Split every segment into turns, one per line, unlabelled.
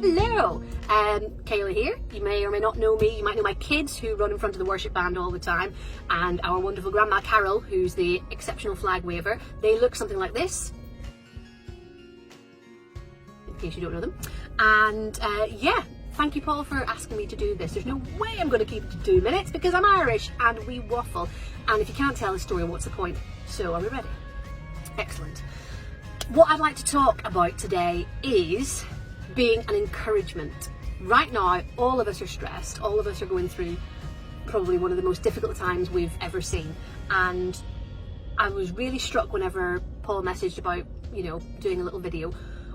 Hello, Kayla here. You may or may not know me. You might know my kids who run in front of the worship band all the time, and our wonderful grandma Carol, who's the exceptional flag waver. They look something like this, in case you don't know them. And yeah, thank you, Paul, for asking me to do this. There's no way I'm going to keep it to 2 minutes because I'm Irish and we waffle. And if you can't tell the story, what's the point? So are we ready? Excellent. What I'd like to talk about today is being an encouragement. Right now, all of us are stressed. All of us are going through probably one of the most difficult times we've ever seen. And I was really struck whenever Paul messaged about, doing a little video,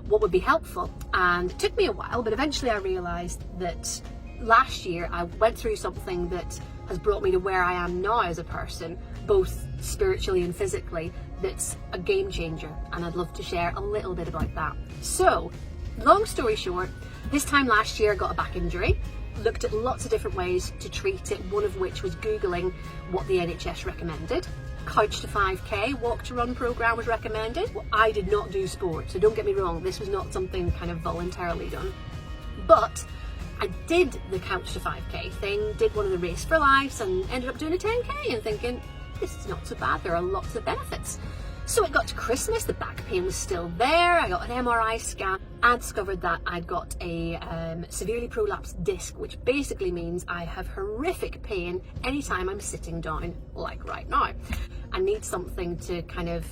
what would be helpful. And it took me a while, but eventually I realised that last year I went through something that has brought me to where I am now as a person, both spiritually and physically, that's a game changer, and I'd love to share a little bit about that. So, long story short, this time last year I got a back injury, looked at lots of different ways to treat it, one of which was Googling what the NHS recommended. Couch to 5k, walk to run programme was recommended. Well, I did not do sport, so don't get me wrong, this was not something kind of voluntarily done. But I did the couch to 5k thing, did one of the Race for Lives and ended up doing a 10k and thinking, this is not so bad, there are lots of benefits. So it got to Christmas, the back pain was still there, I got an MRI scan and discovered that I'd got a severely prolapsed disc, which basically means I have horrific pain anytime I'm sitting down, like right now. I need something to kind of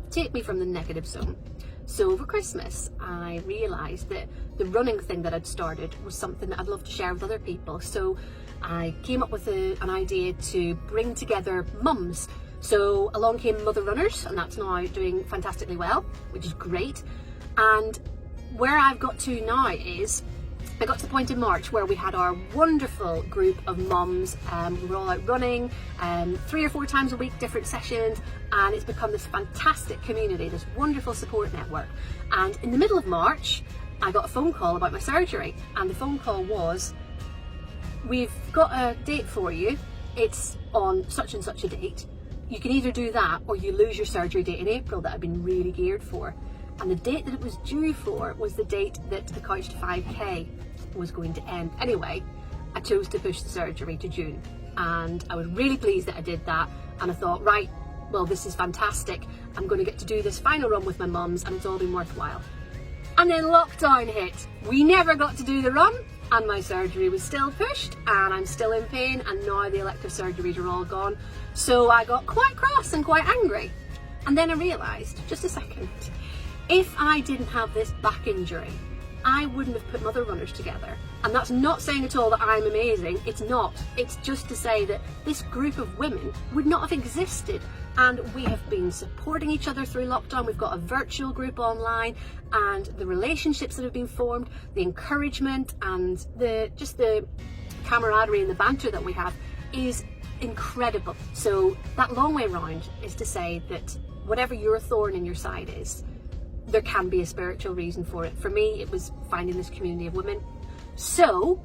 take me from the negative zone. So over Christmas, I realised that the running thing that I'd started was something that I'd love to share with other people. So I came up with an idea to bring together mums. So along came Mother Runners, and that's now doing fantastically well, which is great. And where I've got to now is, I got to the point in March where we had our wonderful group of mums. We were all out running 3 or 4 times a week, different sessions, and it's become this fantastic community, this wonderful support network. And in the middle of March, I got a phone call about my surgery, and the phone call was, we've got a date for you, it's on such and such a date. You can either do that or you lose your surgery date in April that I've been really geared for. And the date that it was due for was the date that the Couch to 5k was going to end. Anyway, I chose to push the surgery to June, and I was really pleased that I did that. And I thought, right, well, this is fantastic. I'm going to get to do this final run with my mums, and it's all been worthwhile. And then lockdown hit. We never got to do the run, and my surgery was still pushed, and I'm still in pain, and now the elective surgeries are all gone. So I got quite cross and quite angry. And then I realised, just a second, if I didn't have this back injury, I wouldn't have put Mother Runners together. And that's not saying at all that I'm amazing, it's not. It's just to say that this group of women would not have existed. And we have been supporting each other through lockdown. We've got a virtual group online, and the relationships that have been formed, the encouragement and the camaraderie and the banter that we have is incredible. So that long way round is to say that whatever your thorn in your side is, there can be a spiritual reason for it. For me, it was finding this community of women. So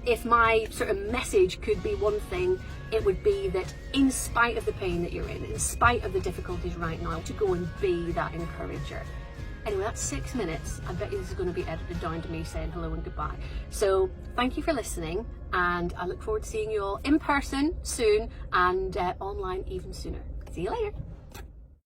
if my sort of message could be one thing, it would be that in spite of the pain that you're in spite of the difficulties right now, to go and be that encourager. Anyway, that's 6 minutes. I bet you this is going to be edited down to me saying hello and goodbye. So thank you for listening, and I look forward to seeing you all in person soon and online even sooner. See you later.